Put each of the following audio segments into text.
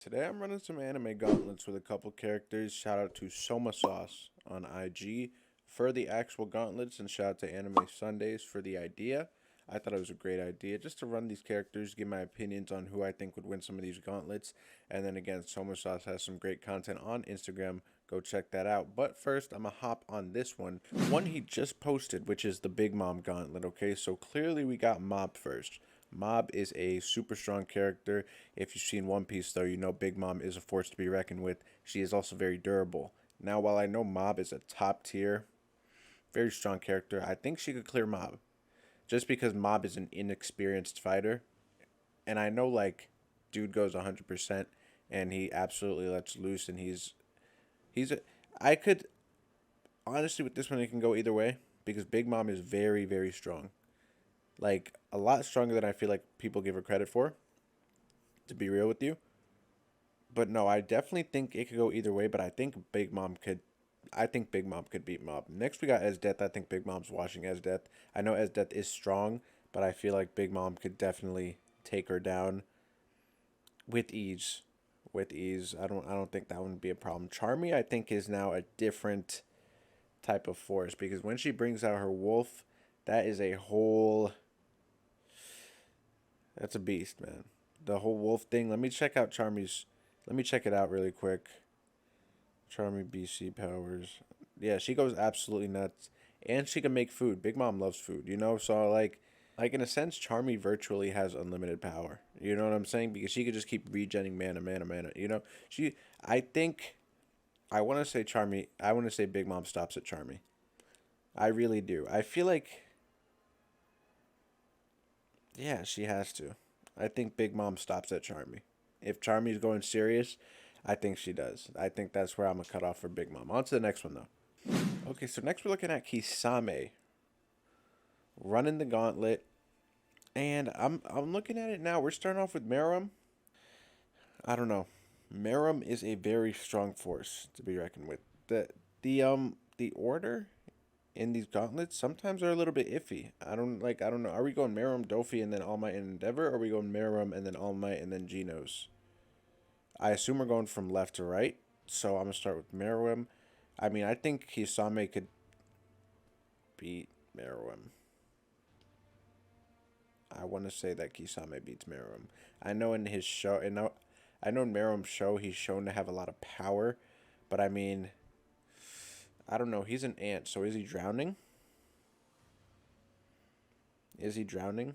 Today I'm running some anime gauntlets with a couple characters. Shout out to Soma Sauce on IG for the actual gauntlets, and shout out to Anime Sundays for the idea. I thought it was a great idea just to run these characters, give my opinions on who I think would win some of these gauntlets. And then again, Soma Sauce has some great content on Instagram. Go check that out. But first, I'm going to hop on this one he just posted, which is the Big Mom gauntlet. Okay, so clearly we got Mob first. Mob is a super strong character. If you've seen One Piece, though, you know Big Mom is a force to be reckoned with. She is also very durable. Now, while I know Mob is a top tier, very strong character, I think she could clear Mob. Just because Mob is an inexperienced fighter. And I know, like, dude goes 100% and he absolutely lets loose. And he's a, I could, honestly, with this one, it can go either way. Because Big Mom is very, very strong. Like, a lot stronger than I feel like people give her credit for, to be real with you. But no, I definitely think it could go either way. But I think Big Mom could beat Mob. Next, we got Death. I think Big Mom's watching Death. I know Death is strong, but I feel like Big Mom could definitely take her down with ease. With ease, I don't think that would be a problem. Charmy, I think, is now a different type of force because when she brings out her wolf, that is a whole. That's a beast, man. The whole wolf thing. Let me check out Charmy's. Let me check it out really quick. Charmy BC powers. Yeah, she goes absolutely nuts, and she can make food. Big Mom loves food, you know. So like in a sense, Charmy virtually has unlimited power. You know what I'm saying? Because she could just keep regenning mana, mana, mana. You know, she. I think. I want to say Charmy. I want to say Big Mom stops at Charmy. I really do. I feel like. Yeah, she has to. I think Big Mom stops at Charmy. If Charmy's going serious, I think she does. I think that's where I'm gonna cut off for Big Mom. On to the next one though. Okay, so next we're looking at Kisame running the gauntlet, and I'm looking at it now. We're starting off with Meruem. I don't know. Meruem is a very strong force to be reckoned with. The order in these gauntlets sometimes are a little bit iffy. I don't know. Are we going Meruem, Dofi, and then All Might and Endeavor, or are we going Meruem and then All Might and then Genos? I assume we're going from left to right, so I'm gonna start with Meruem. I mean, I think Kisame could beat Meruem. I want to say that Kisame beats Meruem. I know in his show, I know in Meruem's show he's shown to have a lot of power, but I mean, I don't know. He's an ant, so is he drowning? Is he drowning?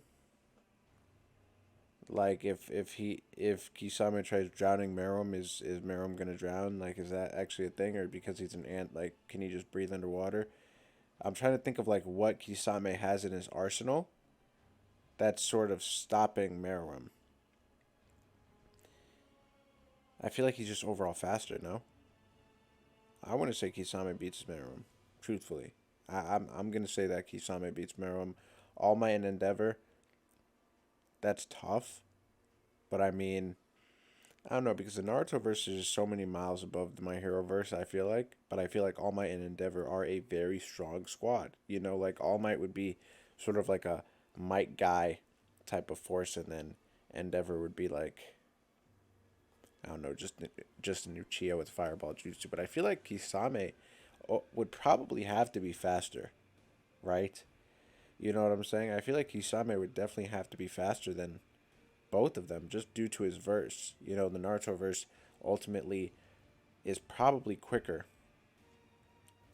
Like if Kisame tries drowning Meruem, is Meruem gonna drown? Like is that actually a thing, or because he's an ant, like can he just breathe underwater? I'm trying to think of like what Kisame has in his arsenal that's sort of stopping Meruem. I feel like he's just overall faster. No, I want to say Kisame beats Meruem. Truthfully, I'm gonna say that Kisame beats Meruem. All Might and Endeavor. That's tough, but I mean, I don't know because the Naruto verse is so many miles above the My Hero verse. I feel like, but I feel like All Might and Endeavor are a very strong squad. You know, like All Might would be sort of like a Might guy type of force, and then Endeavor would be like I don't know, just a new Chia with Fireball Jutsu. But I feel like Kisame would probably have to be faster, right? You know what I'm saying? I feel like Kisame would definitely have to be faster than both of them just due to his verse. You know, the Naruto verse ultimately is probably quicker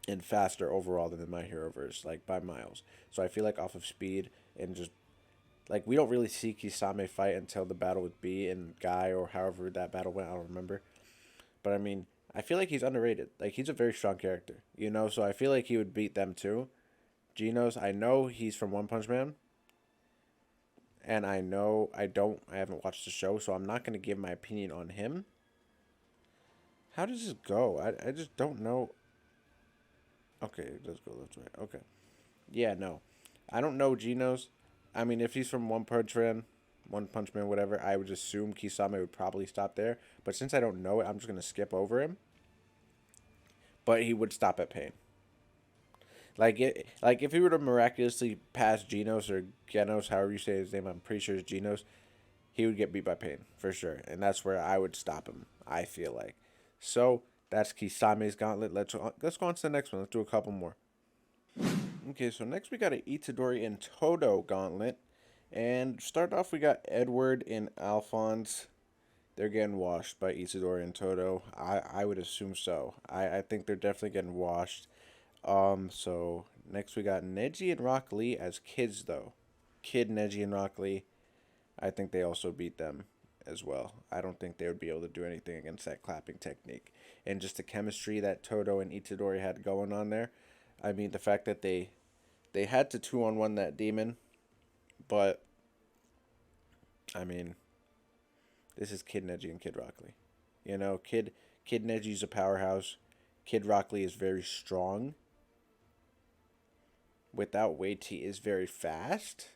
and faster overall than the My Hero verse, like by miles. So I feel like off of speed and just like we don't really see Kisame fight until the battle with B and Guy or however that battle went. I don't remember, but I mean, I feel like he's underrated. Like he's a very strong character, you know. So I feel like he would beat them too. Genos, I know he's from One Punch Man, and I know I haven't watched the show, so I'm not gonna give my opinion on him. How does this go? I just don't know. Okay, let's go left right. Okay. Yeah, no. I don't know Genos. I mean, if he's from One Punch Man, whatever, I would assume Kisame would probably stop there. But since I don't know it, I'm just gonna skip over him. But he would stop at Pain. Like if he were to miraculously pass Genos or Genos, however you say his name, I'm pretty sure it's Genos. he would get beat by Pain for sure, and that's where I would stop him. I feel like. So that's Kisame's Gauntlet. Let's go on to the next one. Let's do a couple more. Okay, so next we got an Itadori and Todo Gauntlet, and start off we got Edward and Alphonse. They're getting washed by Itadori and Todo. I would assume so. I think they're definitely getting washed. So next we got Neji and Rock Lee as kids though. Kid Neji and Rock Lee. I think they also beat them as well. I don't think they would be able to do anything against that clapping technique. And just the chemistry that Todo and Itadori had going on there. I mean, the fact that they had to 2-on-1 that demon, but I mean, this is Kid Neji and Kid Rock Lee. You know, Kid Neji's a powerhouse. Kid Rock Lee is very strong. Without weight, he is very fast.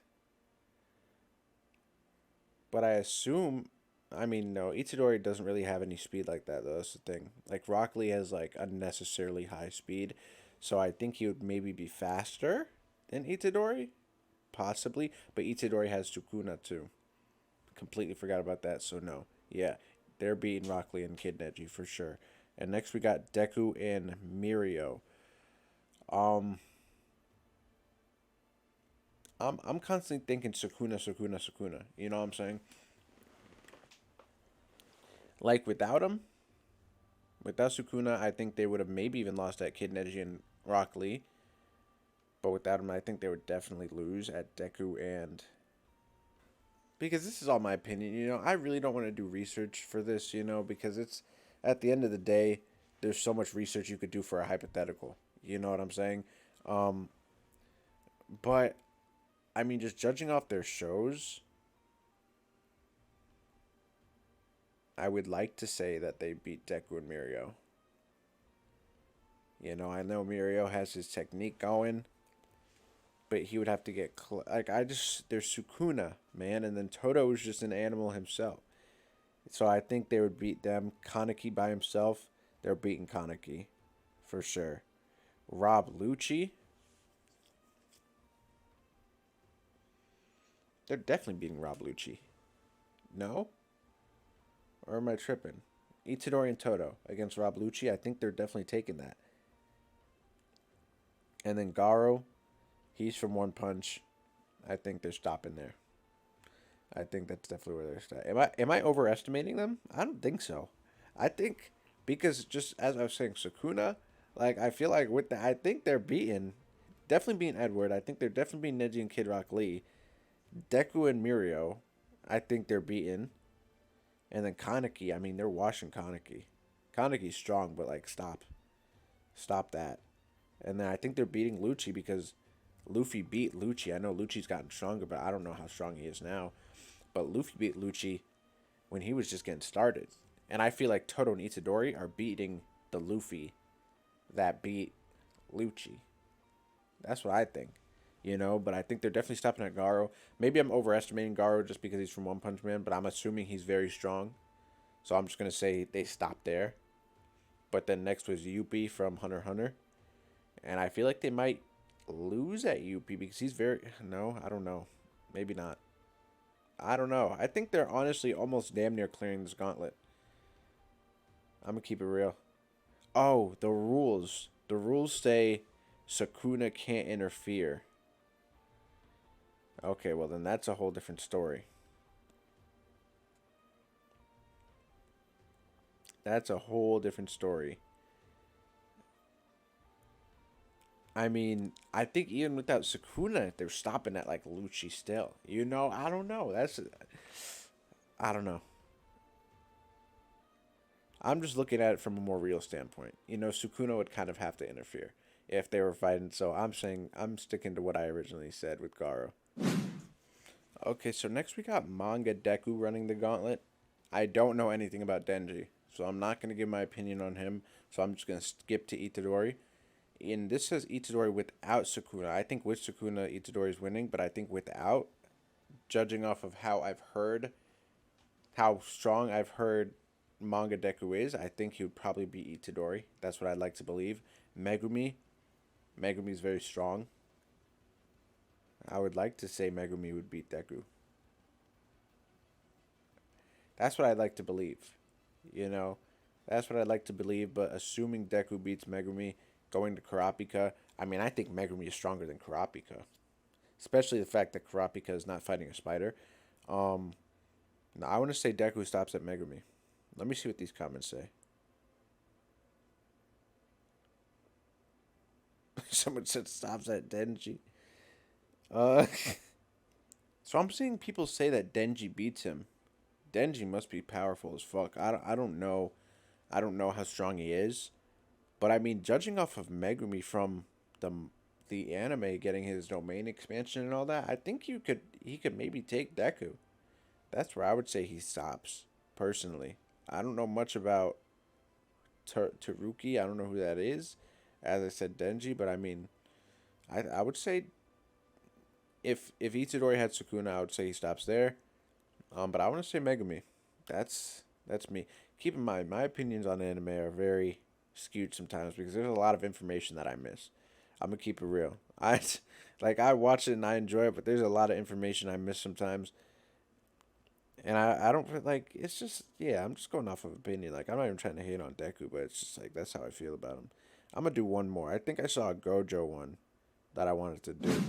But I assume, I mean, no, Itadori doesn't really have any speed like that, though. That's the thing. Like, Rock Lee has, like, unnecessarily high speed. So I think he would maybe be faster than Itadori. Possibly. But Itadori has Sukuna, too. Completely forgot about that, so no. Yeah, they're beating Rock Lee and Kid Neji for sure. And next we got Deku and Mirio. I'm constantly thinking Sukuna. You know what I'm saying? Like without him, without Sukuna, I think they would have maybe even lost at Kid Neji and Rock Lee. But without him, I think they would definitely lose at Deku and... Because this is all my opinion, you know. I really don't want to do research for this, you know, because it's... At the end of the day, there's so much research you could do for a hypothetical. You know what I'm saying? But, I mean, just judging off their shows... I would like to say that they beat Deku and Mirio. You know, I know Mirio has his technique going, but he would have to get... there's Sukuna, man, and then Todo is just an animal himself. So I think they would beat them. Kaneki by himself, they're beating Kaneki, for sure. Rob Lucci, they're definitely beating Rob Lucci. No? Or am I tripping? Itadori and Todo against Rob Lucci. I think they're definitely taking that. And then Garo, he's from One Punch. I think they're stopping there. I think that's definitely where they're stopping. Am I overestimating them? I don't think so. I think because just as I was saying, Sukuna, like I feel like I think they're definitely beating Edward. I think they're definitely beating Neji and Kid Rock Lee. Deku and Mirio, I think they're beaten. And then Kaneki, I mean, they're washing Kaneki. Kaneki's strong, but, like, stop. Stop that. And then I think they're beating Lucci because Luffy beat Lucci. I know Lucci's gotten stronger, but I don't know how strong he is now. But Luffy beat Lucci when he was just getting started. And I feel like Todo and Itadori are beating the Luffy that beat Lucci. That's what I think. You know, but I think they're definitely stopping at Garo. Maybe I'm overestimating Garo just because he's from One Punch Man, but I'm assuming he's very strong. So I'm just going to say they stopped there. But then next was Yuppie from Hunter x Hunter. And I feel like they might lose at Yuppie because he's very... No, I don't know. Maybe not. I don't know. I think they're honestly almost damn near clearing this gauntlet. I'm going to keep it real. Oh, the rules. The rules say Sukuna can't interfere. Okay, well then that's a whole different story. That's a whole different story. I mean, I think even without Sukuna, they're stopping at like Lucci still. You know, I don't know. I don't know. I'm just looking at it from a more real standpoint. You know, Sukuna would kind of have to interfere if they were fighting. So I'm sticking to what I originally said with Garo. Okay, so next we got Manga Deku running the gauntlet. I don't know anything about Denji, so I'm not going to give my opinion on him. So I'm just going to skip to Itadori. And this says Itadori without Sukuna. I think with Sukuna, Itadori is winning, but I think without, judging off of how strong I've heard Manga Deku is, I think he would probably be Itadori. That's what I'd like to believe. Megumi is very strong. I would like to say Megumi would beat Deku. That's what I'd like to believe. You know, that's what I'd like to believe. But assuming Deku beats Megumi, going to Kurapika, I mean, I think Megumi is stronger than Kurapika, especially the fact that Kurapika is not fighting a spider. Um, no, I want to say Deku stops at Megumi. Let me see what these comments say. Someone said stops at Denji. Uh, so I'm seeing people say that Denji beats him. Denji must be powerful as fuck. I don't know. I don't know how strong he is. But I mean, judging off of Megumi from the the anime getting his domain expansion and all that, I think he could maybe take Deku. That's where I would say he stops. Personally, I don't know much about Taruki. I don't know who that is. As I said, Denji, but I mean, I would say if Itadori had Sukuna, I would say he stops there. But I want to say Megumi. That's me. Keep in mind, my opinions on anime are very skewed sometimes because there's a lot of information that I miss. I'm gonna keep it real. I watch it and I enjoy it, but there's a lot of information I miss sometimes, and I don't feel like it's just yeah. I'm just going off of opinion. Like I'm not even trying to hate on Deku, but it's just like that's how I feel about him. I'm gonna do one more. I think I saw a Gojo one that I wanted to do.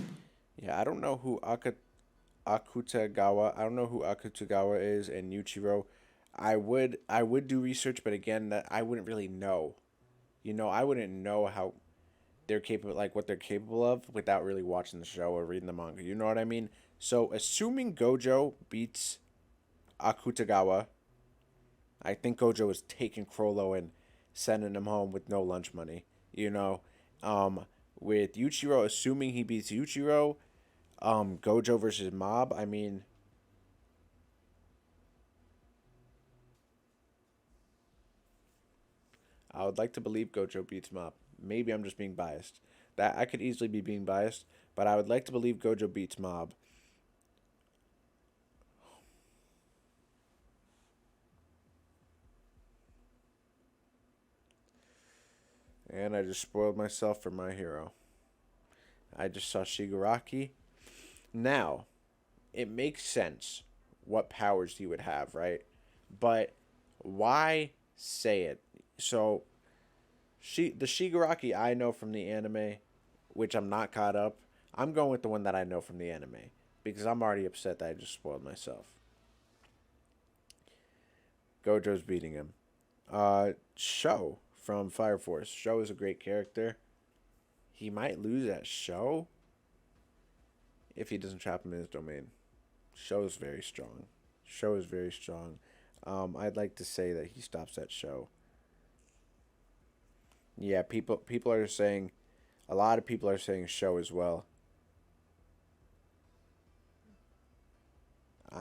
Yeah, I don't know who Akutagawa. I don't know who Akutagawa is and Yuichiro. I would do research, but again, that I wouldn't really know. You know, I wouldn't know how they're capable, like what they're capable of, without really watching the show or reading the manga. You know what I mean? So, assuming Gojo beats Akutagawa, I think Gojo is taking Crollo and sending him home with no lunch money. You know, um, with Yuichiro, assuming he beats Yuichiro, Gojo versus Mob. I mean, I would like to believe Gojo beats Mob. Maybe I'm just being biased. That I could easily be being biased, but I would like to believe Gojo beats Mob. And I just spoiled myself for my hero. I just saw Shigaraki. Now, it makes sense what powers he would have, right? But why say it? So, the Shigaraki I know from the anime, which I'm not caught up, I'm going with the one that I know from the anime because I'm already upset that I just spoiled myself. Gojo's beating him. Sho from Fire Force. Sho is a great character. He might lose at Sho if he doesn't trap him in his domain. Sho is very strong. Sho is very strong. I'd like to say that he stops at Sho. Yeah, people are saying a lot of people are saying Sho as well.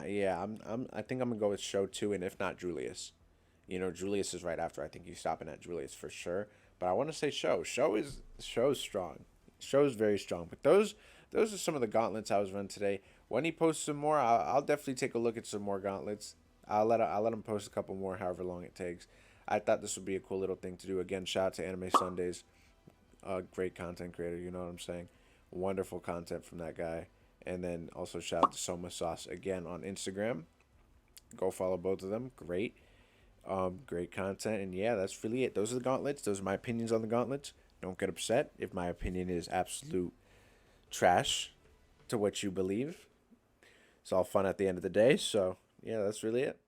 Yeah, I think I'm gonna go with Sho too, and if not Julius. You know, Julius is right after. I think he's stopping at Julius for sure. But I want to say Sho. Sho's strong. Sho's very strong. But those are some of the gauntlets I was running today. When he posts some more, I'll definitely take a look at some more gauntlets. I'll let him post a couple more, however long it takes. I thought this would be a cool little thing to do. Again, shout out to Anime Sundays, great content creator. You know what I'm saying? Wonderful content from that guy. And then also shout out to Soma Sauce again on Instagram. Go follow both of them. Great. Great content, and yeah, that's really it. Those are the gauntlets. Those are my opinions on the gauntlets. Don't get upset if my opinion is absolute trash to what you believe. It's all fun at the end of the day. So yeah, that's really it.